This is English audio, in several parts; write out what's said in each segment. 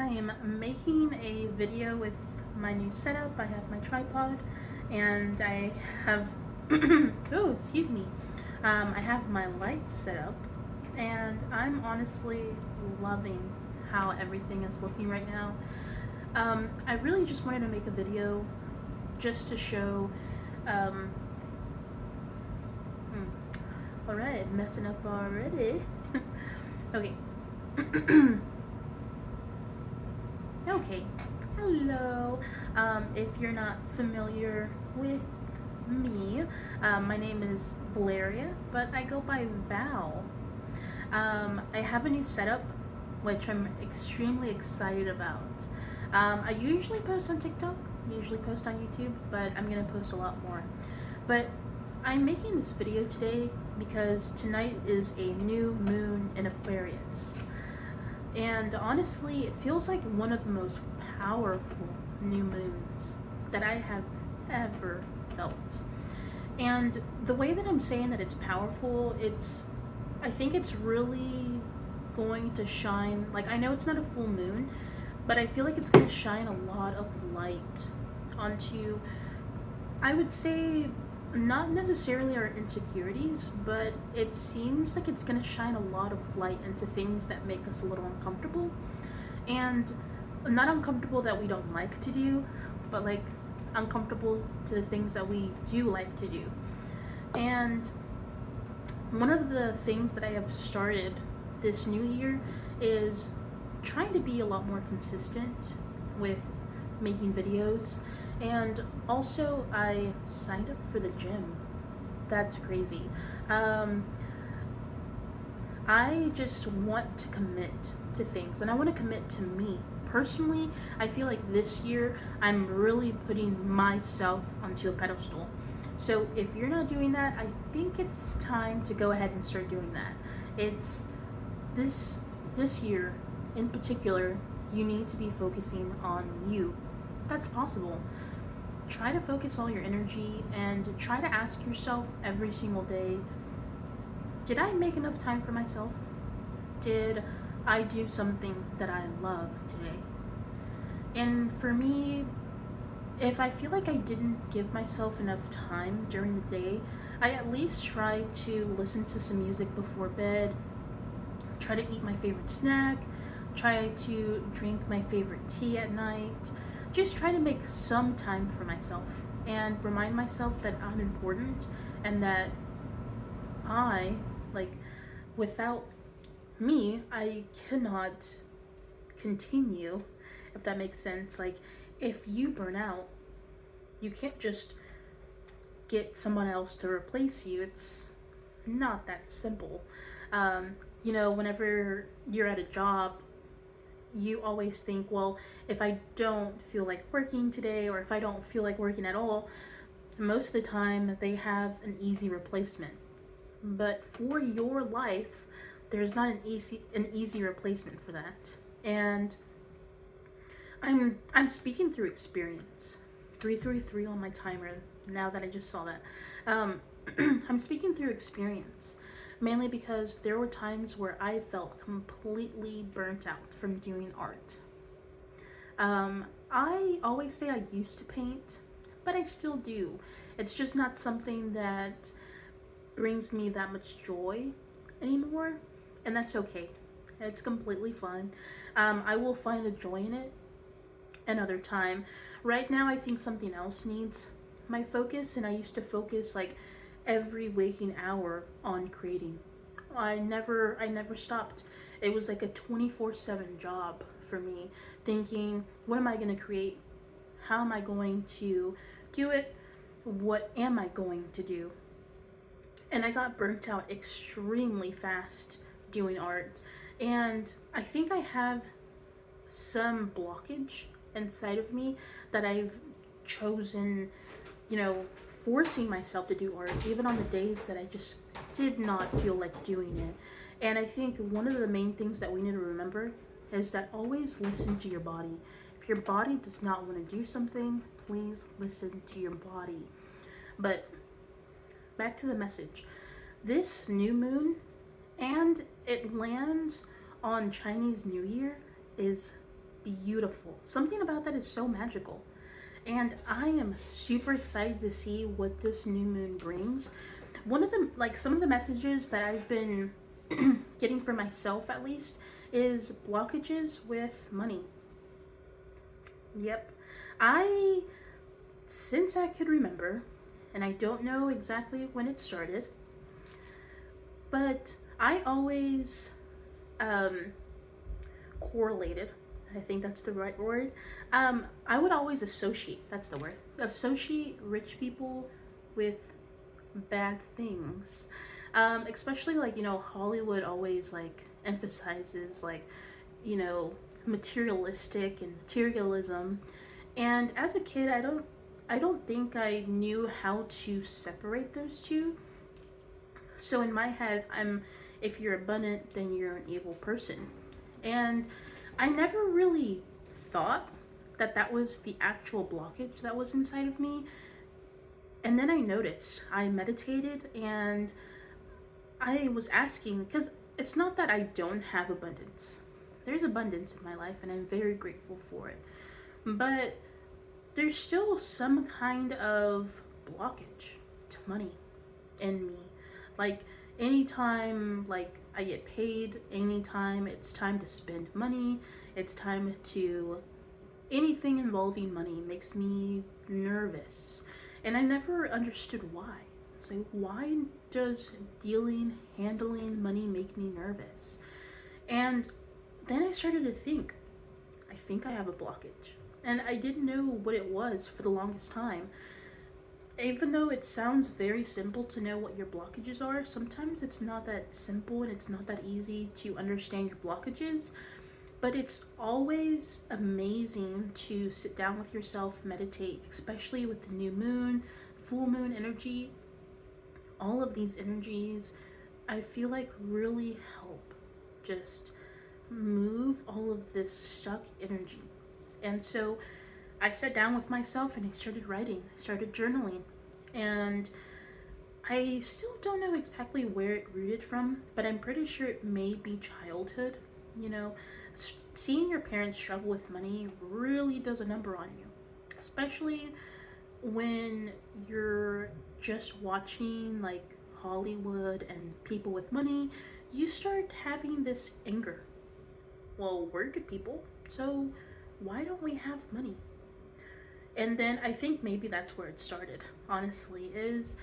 I'm making a video with my new setup. I have my tripod and I have, oh, excuse me. I have my lights set up and I'm honestly loving how everything is looking right now. I really just wanted to make a video just to show, um, alright, messing up already. Okay. Okay, hello. If you're not familiar with me, my name is Valeria, but I go by Val. I have a new setup, which I'm extremely excited about. I usually post on TikTok, usually post on YouTube, but I'm gonna post a lot more. But I'm making this video today because tonight is a new moon in Aquarius. And honestly, it feels like one of the most powerful new moons that I have ever felt. And the way that I'm saying that it's powerful, I think it's really going to shine. Like, I know it's not a full moon, but I feel like it's going to shine a lot of light onto, I would say, not necessarily our insecurities, but it seems like it's going to shine a lot of light into things that make us a little uncomfortable. And not uncomfortable that we don't like to do, but like uncomfortable to the things that we do like to do. And one of the things that I have started this new year is trying to be a lot more consistent with making videos. And also, I signed up for the gym. That's crazy. Um, I just want to commit to things, and I want to commit to me. Personally, I feel like this year I'm really putting myself onto a pedestal. So if you're not doing that, I think it's time to go ahead and start doing that. It's this year in particular, you need to be focusing on you. That's possible. Try to focus all your energy and try to ask yourself every single day, did I make enough time for myself? Did I do something that I love today? And for me, if I feel like I didn't give myself enough time during the day, I at least try to listen to some music before bed, try to eat my favorite snack, try to drink my favorite tea at night, just try to make some time for myself and remind myself that I'm important and that I, like, without me, I cannot continue, if that makes sense. Like, if you burn out, you can't just get someone else to replace you. It's not that simple. Whenever you're at a job, you always think, well, if I don't feel like working today, or if I don't feel like working at all, most of the time they have an easy replacement. But for your life, there's not an easy replacement for that. And I'm speaking through experience. 333 on my timer. Now that I just saw that, I'm speaking through experience, mainly because there were times where I felt completely burnt out from doing art. I always say I used to paint, but I still do. It's just not something that brings me that much joy anymore, and that's okay. It's completely fine. I will find the joy in it another time. Right now, I think something else needs my focus, and I used to focus like every waking hour on creating. I never stopped. It was like a 24/7 job for me, thinking, what am I going to create? How am I going to do it? What am I going to do? And I got burnt out extremely fast doing art. And I think I have some blockage inside of me that I've chosen, you know, forcing myself to do art, even on the days that I just did not feel like doing it. And I think one of the main things that we need to remember is that always listen to your body. If your body does not want to do something, please listen to your body. But back to the message. This new moon, and it lands on Chinese New Year, is beautiful. Something about that is so magical. And I am super excited to see what this new moon brings. One of the, like, some of the messages that I've been getting for myself at least is blockages with money. Yep. I, since I could remember, and I don't know exactly when it started, but I always um, correlated. I think that's the right word. I would always associate, that's the word, associate rich people with bad things. Especially like, Hollywood always like emphasizes like, you know, materialistic and materialism. And as a kid, I don't think I knew how to separate those two. So in my head, if you're abundant, then you're an evil person. And I never really thought that that was the actual blockage that was inside of me. And then I noticed, I meditated and I was asking, because it's not that I don't have abundance. There's abundance in my life and I'm very grateful for it. But there's still some kind of blockage to money in me. Like anytime like I get paid, anytime it's time to spend money, it's time to anything involving money makes me nervous. And I never understood why. It's like, why does handling money make me nervous? And then I started to think, I think I have a blockage. And I didn't know what it was for the longest time. Even though it sounds very simple to know what your blockages are, sometimes it's not that simple and it's not that easy to understand your blockages. But it's always amazing to sit down with yourself, meditate, especially with the new moon, full moon energy. All of these energies, I feel like really help just move all of this stuck energy. And so I sat down with myself and I started writing, I started journaling. And I still don't know exactly where it rooted from, but I'm pretty sure it may be childhood. You know, seeing your parents struggle with money really does a number on you, especially when you're just watching like Hollywood and people with money. You start having this anger. Well, we're good people, so why don't we have money? And then I think maybe that's where it started, honestly, is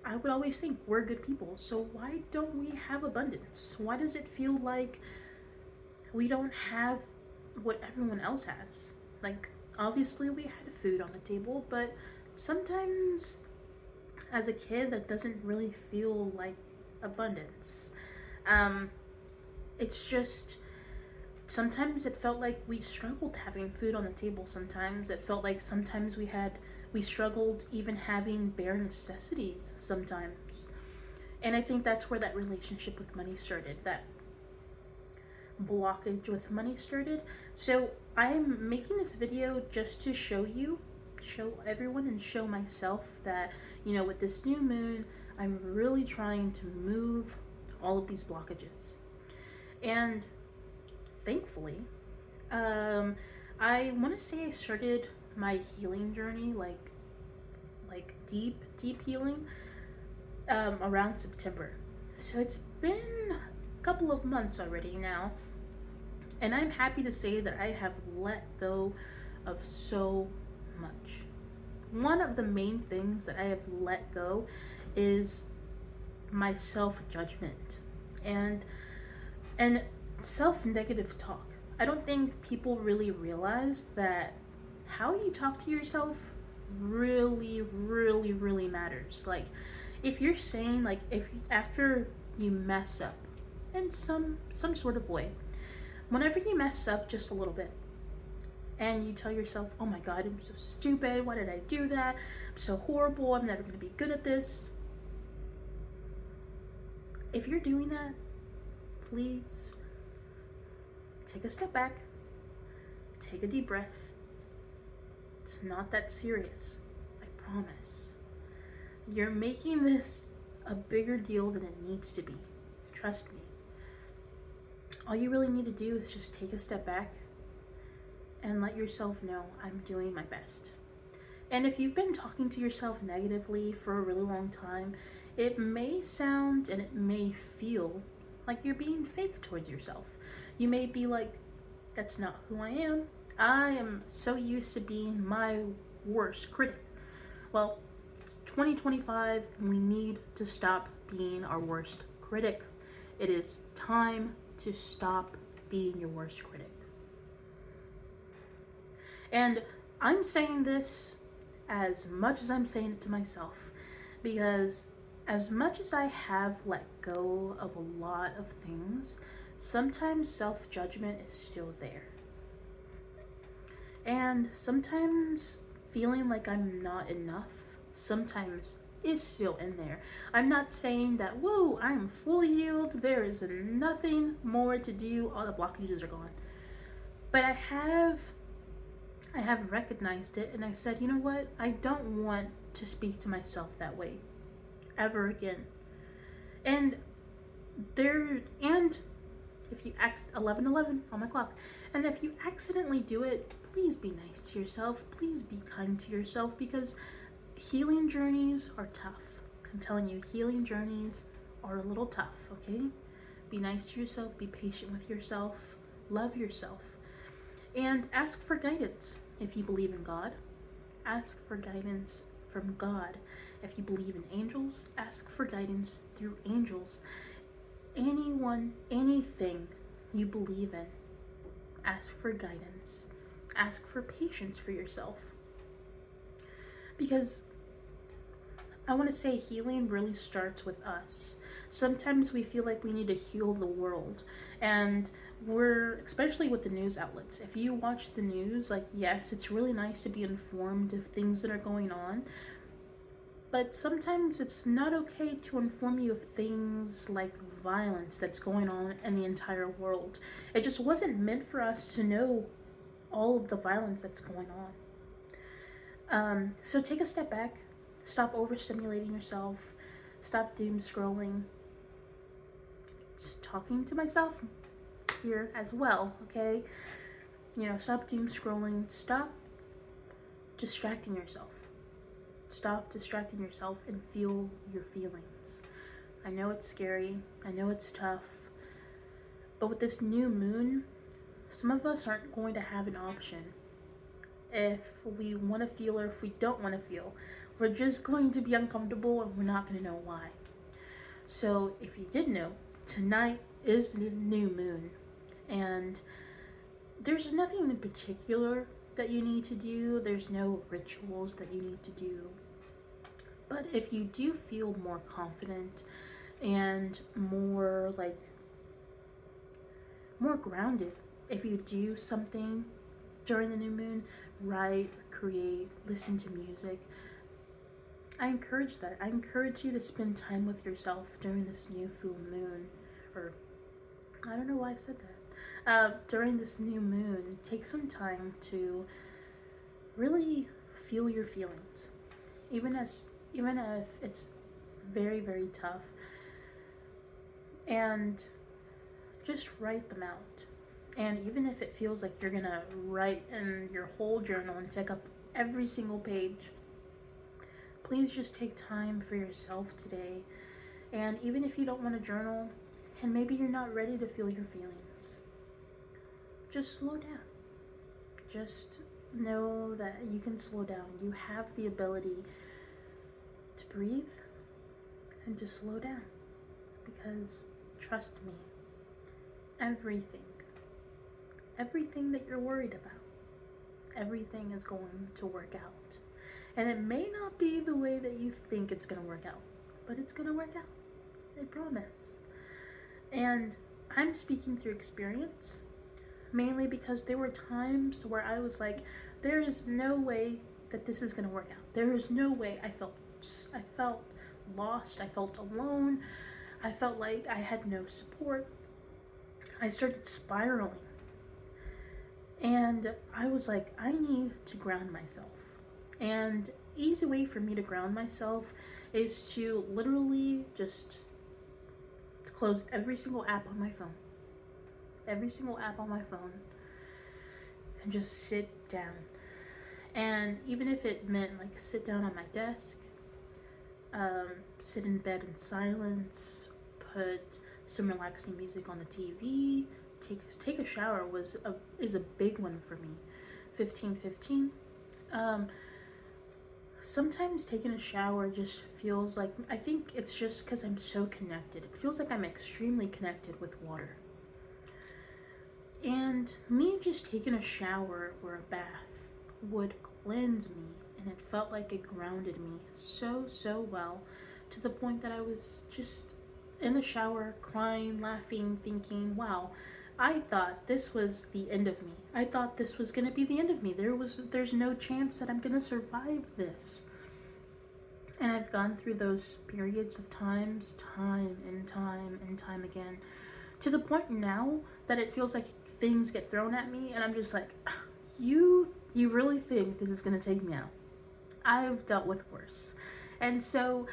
I would always think we're good people, so why don't we have abundance? Why does it feel like we don't have what everyone else has? Like, obviously we had food on the table, but sometimes as a kid that doesn't really feel like abundance. Um, it's just sometimes it felt like we struggled having food on the table. Sometimes it felt like sometimes we struggled even having bare necessities sometimes. And I think that's where that relationship with money started, that blockage with money started. So I'm making this video just to show everyone and show myself that, with this new moon, I'm really trying to move all of these blockages. And thankfully, I want to say I started my healing journey, like deep healing, around September. So it's been a couple of months already now, and I'm happy to say that I have let go of so much. One of the main things that I have let go is my self-judgment and self-negative talk. I don't think people really realize that how you talk to yourself really, really, really matters. Like, if you're saying, like, if after you mess up in some sort of way, whenever you mess up just a little bit, and you tell yourself, oh my god, I'm so stupid, why did I do that? I'm so horrible, I'm never gonna be good at this. If you're doing that, please take a step back, take a deep breath. It's not that serious, I promise. You're making this a bigger deal than it needs to be. Trust me. All you really need to do is just take a step back and let yourself know I'm doing my best. And if you've been talking to yourself negatively for a really long time, it may sound and it may feel like you're being fake towards yourself. You may be like, that's not who I am. I am so used to being my worst critic. Well, 2025, we need to stop being our worst critic. It is time to stop being your worst critic. And I'm saying this as much as I'm saying it to myself, because as much as I have let go of a lot of things, sometimes self judgment is still there. And sometimes feeling like I'm not enough sometimes is still in there. I'm not saying that, whoa, I'm fully healed, there is nothing more to do, all the blockages are gone. But I have recognized it, and I said, you know what? I don't want to speak to myself that way ever again. And if you 11:11 on my clock, and if you accidentally do it, please be nice to yourself. Please be kind to yourself, because healing journeys are tough. I'm telling you, healing journeys are a little tough, okay? Be nice to yourself, be patient with yourself, love yourself, and ask for guidance. If you believe in God, ask for guidance from God. If you believe in angels, ask for guidance through angels. Anyone, anything you believe in, ask for guidance. Ask for patience for yourself. Because I want to say healing really starts with us. Sometimes we feel like we need to heal the world, and especially with the news outlets. If you watch the news, like, yes, it's really nice to be informed of things that are going on, but sometimes it's not okay to inform you of things like violence that's going on in the entire world. It just wasn't meant for us to know all of the violence that's going on. So take a step back, stop overstimulating yourself, stop doom scrolling. Just talking to myself here as well, okay? Stop doom scrolling, stop distracting yourself. Stop distracting yourself and feel your feelings. I know it's scary, I know it's tough, but with this new moon, some of us aren't going to have an option. If we want to feel or if we don't want to feel, we're just going to be uncomfortable and we're not going to know why. So if you didn't know, tonight is the new moon, and there's nothing in particular that you need to do. There's no rituals that you need to do. But if you do feel more confident and more grounded, if you do something during the new moon, write, create, listen to music, I encourage that. I encourage you to spend time with yourself during this new full moon, or I don't know why I said that. During this new moon, take some time to really feel your feelings, even if it's very, very tough, and just write them out. And even if it feels like you're gonna write in your whole journal and take up every single page, please just take time for yourself today. And even if you don't want to journal, and maybe you're not ready to feel your feelings, just slow down. Just know that you can slow down. You have the ability to breathe and to slow down. Because trust me, everything that you're worried about, everything is going to work out. And it may not be the way that you think it's going to work out, but it's going to work out. I promise. And I'm speaking through experience, mainly because there were times where I was like, there is no way that this is going to work out. There is no way. I felt lost. I felt alone. I felt like I had no support. I started spiraling. And I was like, I need to ground myself. And easy way for me to ground myself is to literally just close every single app on my phone. Every single app on my phone. and just sit down. And even if it meant like sit down on my desk, sit in bed in silence, put some relaxing music on the TV, take a shower is a big one for me. 15-15. Um, Sometimes taking a shower just feels like, I think it's just because I'm so connected. It feels like I'm extremely connected with water. And me just taking a shower or a bath would cleanse me, and it felt like it grounded me so, so well, to the point that I was just in the shower crying, laughing, thinking, wow, I thought this was the end of me. I thought this was going to be the end of me. There's no chance that I'm going to survive this. And I've gone through those periods of times, time and time and time again, to the point now that it feels like things get thrown at me and I'm just like, you really think this is going to take me out? I've dealt with worse. And so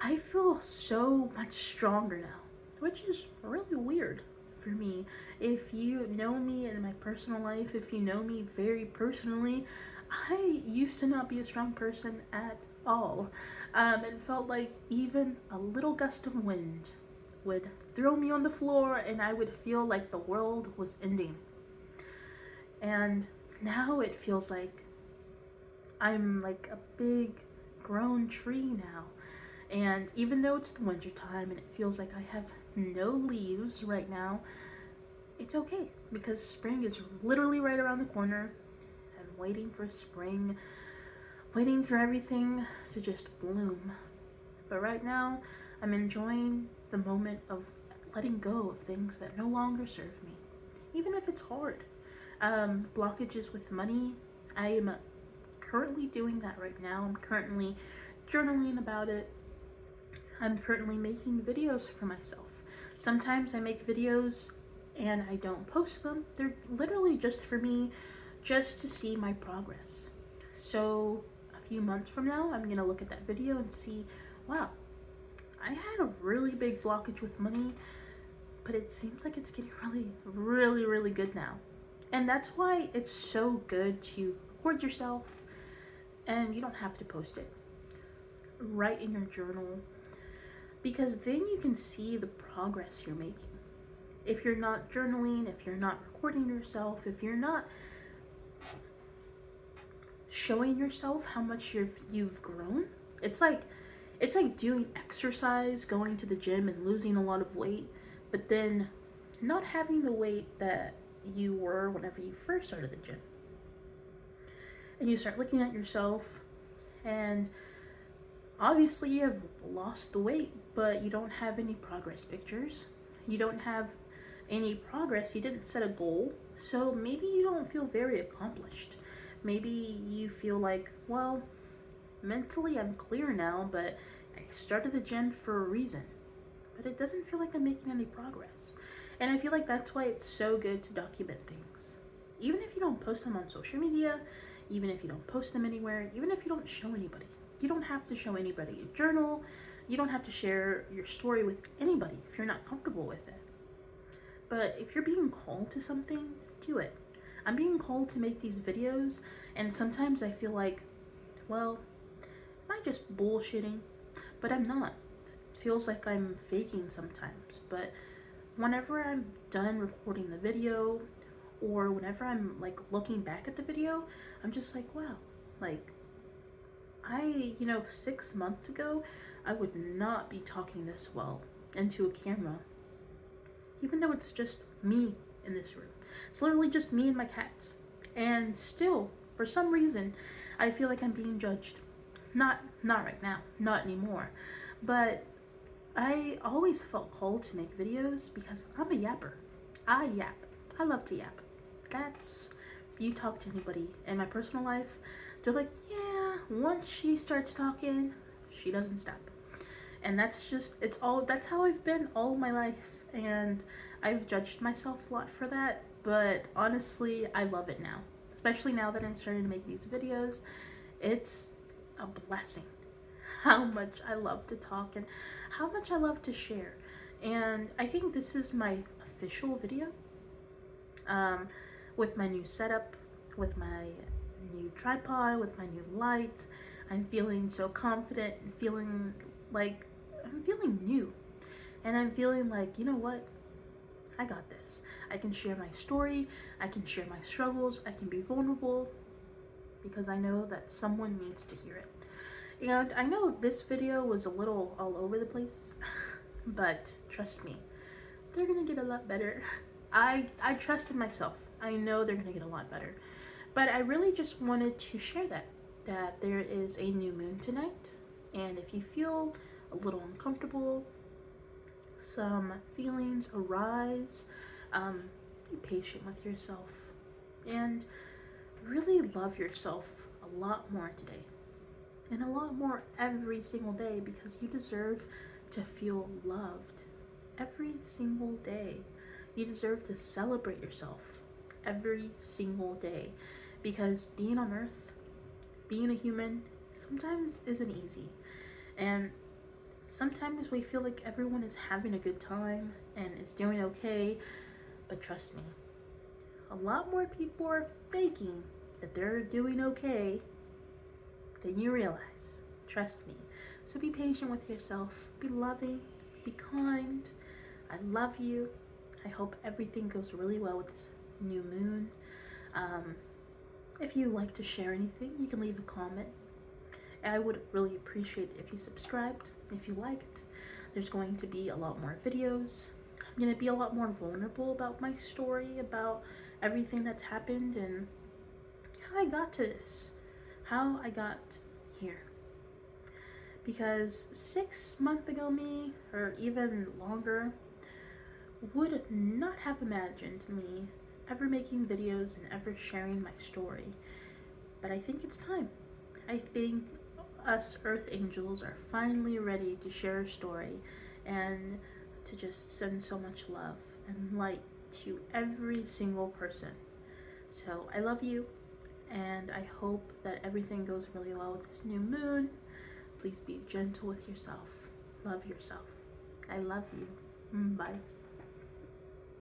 I feel so much stronger now, which is really weird for me. If you know me in my personal life, if you know me very personally, I used to not be a strong person at all. It felt like even a little gust of wind would throw me on the floor and I would feel like the world was ending. And now it feels like I'm like a big grown tree now. And even though it's the winter time and it feels like I have no leaves right now, it's okay because spring is literally right around the corner. I'm waiting for spring, waiting for everything to just bloom. But right now, I'm enjoying the moment of letting go of things that no longer serve me, even if it's hard. Blockages with money, I am currently doing that right now. I'm currently journaling about it. I'm currently making videos for myself. Sometimes I make videos and I don't post them. They're literally just for me, just to see my progress. So a few months from now, I'm gonna look at that video and see, wow, I had a really big blockage with money, but it seems like it's getting really, really, really good now. And that's why it's so good to record yourself, and you don't have to post it. Write in your journal, because then you can see the progress you're making. If you're not journaling, if you're not recording yourself, if you're not showing yourself how much you've grown, it's like doing exercise, going to the gym and losing a lot of weight, but then not having the weight that you were whenever you first started the gym. And you start looking at yourself, and obviously you have lost the weight, but you don't have any progress pictures. You don't have any progress. You didn't set a goal. So maybe you don't feel very accomplished. Maybe you feel like, well, mentally I'm clear now, but I started the gym for a reason. But it doesn't feel like I'm making any progress. And I feel like that's why it's so good to document things. Even if you don't post them on social media, even if you don't post them anywhere, even if you don't show anybody. You don't have to show anybody your journal. You don't have to share your story with anybody if you're not comfortable with it. But if you're being called to something, do it. I'm being called to make these videos, and sometimes I feel like, well, am I just bullshitting? But I'm not. It feels like I'm faking sometimes. But whenever I'm done recording the video, or whenever I'm like looking back at the video, I'm just like, wow, like 6 months ago, I would not be talking this well into a camera, even though it's just me in this room. It's literally just me and my cats. And still, for some reason, I feel like I'm being judged. Not right now, not anymore. But I always felt called to make videos because I'm a yapper. I yap. I love to yap. That's, you talk to anybody in my personal life, they're like, yeah, once she starts talking, she doesn't stop. And that's how I've been all my life. And I've judged myself a lot for that, but honestly, I love it now. Especially now that I'm starting to make these videos. It's a blessing how much I love to talk and how much I love to share. And I think this is my official video with my new setup. with my new tripod, with my new light. I'm feeling so confident and feeling like I'm feeling new. And I'm feeling like, you know what? I got this. I can share my story, I can share my struggles, I can be vulnerable because I know that someone needs to hear it. And I know this video was a little all over the place, but trust me, they're gonna get a lot better. I trust in myself. I know they're gonna get a lot better. But I really just wanted to share that there is a new moon tonight, and if you feel a little uncomfortable, some feelings arise, be patient with yourself and really love yourself a lot more today and a lot more every single day, because you deserve to feel loved every single day. You deserve to celebrate yourself every single day, because being on earth, being a human, sometimes isn't easy. And sometimes we feel like everyone is having a good time and is doing okay, but trust me, a lot more people are faking that they're doing okay than you realize. Trust me. So be patient with yourself, be loving, be kind. I love you. I hope everything goes really well with this new moon. If you like to share anything, you can leave a comment. I would really appreciate it if you subscribed, if you liked. There's going to be a lot more videos. I'm going to be a lot more vulnerable about my story, about everything that's happened and how I got to this, how I got here. Because 6 months ago me, or even longer, would not have imagined me ever making videos and ever sharing my story. But I think it's time. I think us Earth Angels are finally ready to share our story and to just send so much love and light to every single person. So I love you, and I hope that everything goes really well with this new moon. Please be gentle with yourself. Love yourself. I love you. Bye.